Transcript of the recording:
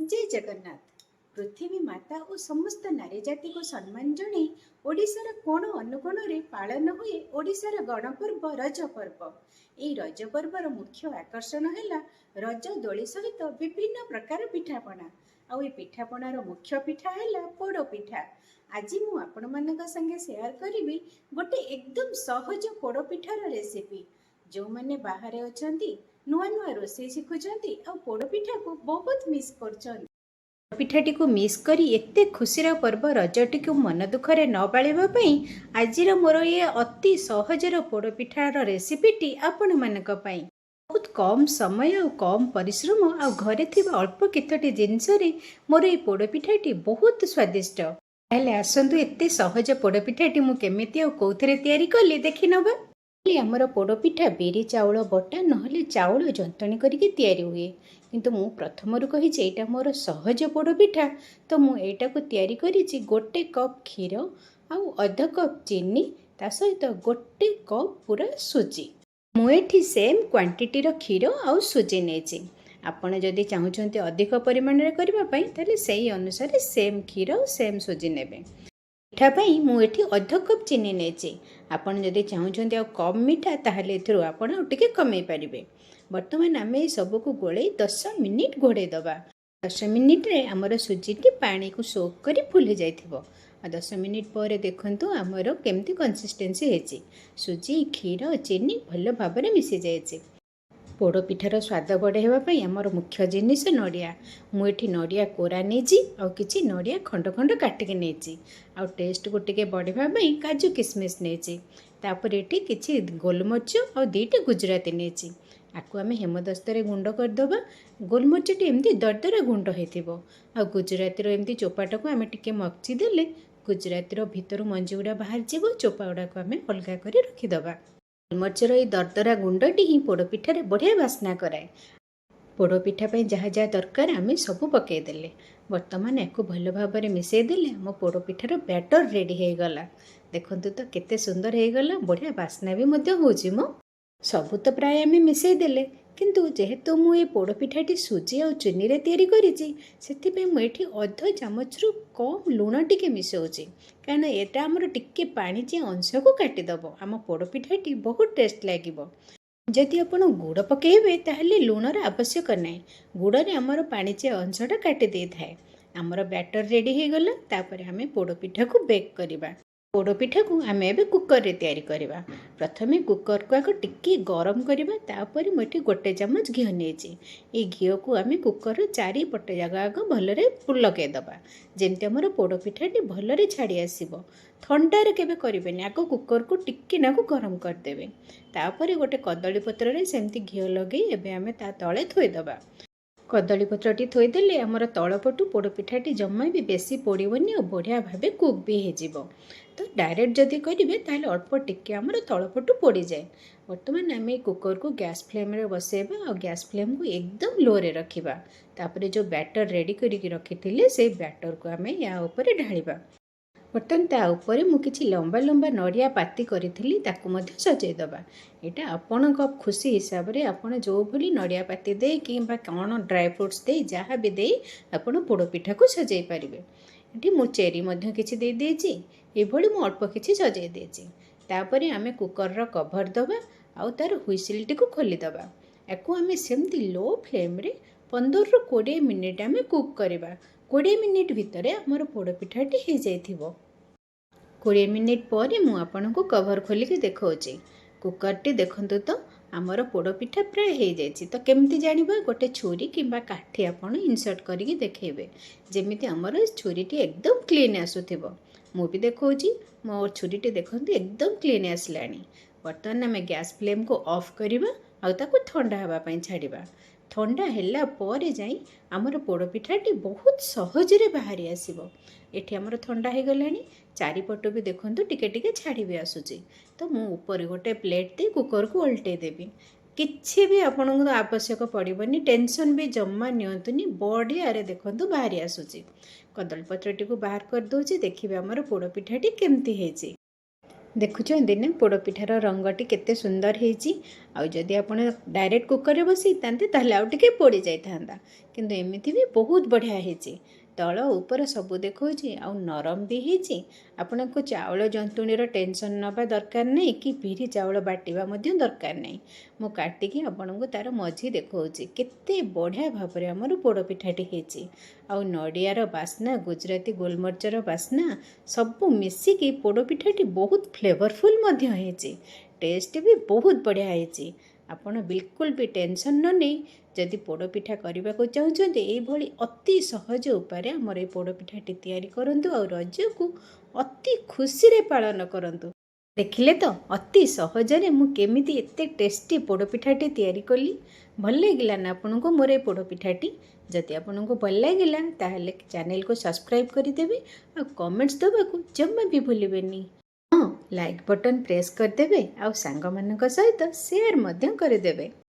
जय जगन्नाथ। पृथ्वी माता और समस्त नारी जाति को सम्मान जणाई ओडिशार कोण अनुकोण पालन हुए ओडिशार गणपर्व रज पर्व। এই रज पर्वर मुख्य आकर्षण है रज दोली सहित विभिन्न प्रकार पिठापणा। आउ पिठापणार मुख्य पिठा है पोड़ पिठा। आज मु आपण मानक संगे शेयर करी गोटे एकदम सहज पोड़ पिठार रेसिपी। जो मैंने बाहर अछंती नुआ नुआ रोषे शिखुंती आ पोड़ पिठा को बहुत मिस कर पिठाटी को मिस करी एते खुशीर पर्व रजटी को मन दुखरे न बाळिबा आजिर मोर ये अति सहजर पोड़पिठार रेसिपीटी आपण मानक पई बहुत कम समय और कम परिश्रम आ घरे थिबा अल्प केतोटी जिनसरे मोर ये पोड़पिठाटी बहुत स्वादिष्ट। ताहले आसंतु एते सहज पोड़पिठाटी मु केमिति आ कोथरे तयारी कली देखि नबा। आमर पोड़पिठा बिरी चाउल बटा नहले चाउल जंतणी करिके तयारी हुए, किंतु मु प्रथमरु कही एटा मोर सहज पोड़पिठा। तो मु एटा को तयारी करिछि गोटे कप क्षीर आउ अध कप चीनी ता सहित गोटे कप पूरा सुजी। मु एठी सेम क्वांटिटी रो क्षीर आउ सुजी नेछि। आपण जदि चाहुचंती अधिक परिमाण रे करबा पई ताले सेही अनुसार सेम क्षीर सेम सुजी नेबे। मिठा पाई मु एठी अध कप चीनी नेछि। आपण जदि चाहुचंती आ कम मिठा ताहले एथरो आपण आ टिके कमे पारिबे। वर्तमान आम ये सबको गोले 10 मिनिट घोड़े दबा। 10 मिनिट रे आमर सुजीटी पानी को सोक करी फुली जाइथिबो। 10 मिनिट पर देखंतु आमर केमती कंसिस्टेंसी हेछि। सुजी क्षीर चीनी भल भाबरे मिसी जायछि। पोड़ पिठार स्वाद बढ़ाइबा पई आमर मुख्य जिनिस नड़िया। मुझे नड़िया कोरा नेछि आ किछि नड़िया खंड खंड काटिके नेछि आ टेस्ट को टिके बढ़ाइबा पई काजू किशमिश नेछि। तापर एठी किछि गोलमरिच आ 2टी गुजराती नेछि। आकु आमे हेमदस्तर गुंड करदबा। गोलमरिचटी एमती दरदरा गुंड होइथिबो आ गुजराती रो एमती चोपाटा को आमे टिके मक्ची देले गुजराती रो भितर मंजी गुडा बाहर जीवो। चोपा गुडा को आमे अलगा करी रखिदबा। गोलमरिचर ये दरदरा गुंडटी ही पोड़पिठार बढ़िया बास्ना कराए। पोड़पिठा जहाँ जहाँ दरकार आम सब पकईदे। बर्तमान या भल भाव में मिसईदे आम पोड़पिठार बैटर रेडी हो गला। देखु तो केते सुंदर हो गला, बढ़िया बास्ना भी होची। मो सबू तो प्राय आम मिसईदे, किंतु जेहेतु मुझे पोड़पिठाटी सुजी और चीनी रे तैयारी करिछि सेथिपे मुझे अध चामचरु कम लुण टिके मिसौछि, कारण एटा हमर टिके पानी जे अंश को काटिदेव। आम पोड़पिठाटी बहुत टेस्ट लागिबो। जदि आपण गुड़ पकेबे ताहले लुणर आवश्यक नाही। गुड़े आमर पानी जे अंशटा काटि दे थाए। आमर बैटर रेडी हो गला। तापर आमे पोड़पिठा को बेक करिबा। पोड़पिठा को आम ए कुकर रे तैयारी करवा। प्रथमे कुकर को आगे टिके गरम करवा। तापर मुझे गोटे चामच घी नेछि। ये घी को आम कुकर चारिपटे जगह आग भलरे लगेदबा, जेमती आमर पोड़पिठाटी भलरे छाड़ी आसीबो। ठंडार केबे करिबेनी, आग कुकर को टिके नाकु गरम करदेबे। तापर गोटे कदली पत्र रे सेमती घी लगे एबे आमे ता तळे थोइदबा। कदली पत्रटी थोईदेले आमर तलपटू पोड़पिठाटी जमा भी बेसी पोड़बनी और बढ़िया भाव कुक भी हो। तो डायरेक्ट जदि करेंगे ताहले अल्प टिके आमर तलपटू पोड़ी जाए। बर्तमान आम कुकर को गैस फ्लेम रे बसेबा और गैस फ्लेम को एकदम लो रे रखिबा। तापरे जो बैटर रेडी करिक रखिथिले से बैटर को आम या ऊपर ढालिबा। बर्तमान ता ऊपर मु किछि लंबा लंबा नड़िया पाती करी ताकू मध्य सजेदबा। एटा आपण खुशी हिसाब रे आपण जो भली नड़िया पाती दे कि कौन ड्राई फ्रुट्स दे जहाँ भी दे आपण पोड़पिठा को सजाई पारिबे। एठी मु चेरी मध्य किछि दे देछि। एभली मु अल्प किछि सजाई देछि। तापर आमे कुकर रो कवर दबा आउ तार हुइसिलटी को खोली दबा। एको आमे सेमती लो फ्लेम रे 15 ରୁ 20 मिनिट आमे कुक करबा। 20 मिनिट भितर आमर पोड़पिठाटी हो जाइथिबो। 20 मिनिट पर मु आपनको कवर खोलिक देखौछि। कुकरटी देखंतु तो आमर पोड़पिठा प्राय हो जाइछि। तो केमती जानिबा, गोटे छुरी किंबा काठी आपण इंसर्ट करिक देखैबे जेमिति आमर छुरीटी एकदम क्लीन आसुथिबो। मु भी देखौछि मोर छुरीटी देखंतु एकदम क्लीन आसलानी। बर्तमान आमे गैस फ्लेम को ऑफ करिबा आ ताको ठंडा हवा पई छाड़िबा। ठंडा हैला पर जाई आमर पोड़पिठाटी बहुत सहजरे बाहरी आसीबो। एठी आमर ठंडा हो गलानी। चारिपटो भी देखंतु टिके टिके छाड़ी भी आसुची। तो मु ऊपर गोटे प्लेट दे कुकर को उल्टे देबी। किछि भी आपनको तो आवश्यक पड़िबनी, टेंशन भी जम्मा नियंतुनी। बढ़िया रे देखंतु बाहरी आसुची। कदली पत्रटी को बाहर कर दोची। देखिबे आमर पोड़पिठाटी केमती हेछि। ଦେଖୁଛନ୍ତି ନା ପୋଡ଼ପିଠାର ରଙ୍ଗଟି କେତେ ସୁନ୍ଦର ହେଇଛି। ଆଉ ଯଦି ଆପଣ ଡାଇରେକ୍ଟ କୁକରରେ ବସେଇଥାନ୍ତେ ତାହେଲେ ଆଉ ଟିକେ ପୋଡ଼ି ଯାଇଥାନ୍ତା, କିନ୍ତୁ ଏମିତି ବି ବହୁତ ବଢ଼ିଆ ହେଇଛି। ତଳ ଉପର ସବୁ ଦେଖାଉଛି ଆଉ ନରମ ବି ହେଇଛି। ଆପଣଙ୍କୁ ଚାଉଳ ଜନ୍ତୁଣିର ଟେନସନ୍ ନେବା ଦରକାର ନାହିଁ କି ବିରି ଚାଉଳ ବାଟିବା ମଧ୍ୟ ଦରକାର ନାହିଁ। ମୁଁ କାଟିକି ଆପଣଙ୍କୁ ତାର ମଝି ଦେଖାଉଛି। କେତେ ବଢ଼ିଆ ଭାବରେ ଆମର ପୋଡ଼ପିଠାଟି ହେଇଛି। ଆଉ ନଡ଼ିଆର ବାସ୍ନା, ଗୁଜୁରାତି ଗୋଲମରିଚର ବାସ୍ନା ସବୁ ମିଶିକି ପୋଡ଼ପିଠାଟି ବହୁତ ଫ୍ଲେଭରଫୁଲ୍ ମଧ୍ୟ ହେଇଛି। ଟେଷ୍ଟ ବି ବହୁତ ବଢ଼ିଆ ହେଇଛି। ଆପଣ ବିଲକୁଲ ବି ଟେନସନ୍ ନ ନେଇ ଯଦି ପୋଡ଼ପିଠା କରିବାକୁ ଚାହୁଁଛନ୍ତି, ଏଇଭଳି ଅତି ସହଜ ଉପାୟରେ ଆମର এই ପୋଡ଼ପିଠାଟି ତିଆରି କରନ୍ତୁ ଆଉ ରଜକୁ ଅତି ଖୁସିରେ ପାଳନ କରନ୍ତୁ। ଦେଖିଲେ ତ ଅତି ସହଜରେ ମୁଁ କେମିତି ଏତେ ଟେଷ୍ଟି ପୋଡ଼ପିଠାଟି ତିଆରି କଲି। ଭଲ ଲାଗିଲା ନା ଆପଣଙ୍କୁ ମୋର ଏ ପୋଡ଼ପିଠାଟି? ଯଦି ଆପଣଙ୍କୁ ଭଲ ଲାଗିଲା ତାହେଲେ ଚ୍ୟାନେଲକୁ ସବସ୍କ୍ରାଇବ୍ କରିଦେବେ ଆଉ କମେଣ୍ଟସ୍ ଦେବାକୁ ଜମା ବି ଭୁଲିବେନି। ହଁ, ଲାଇକ୍ ବଟନ୍ ପ୍ରେସ୍ କରିଦେବେ ଆଉ ସାଙ୍ଗମାନଙ୍କ ସହିତ ସେୟାର ମଧ୍ୟ କରିଦେବେ।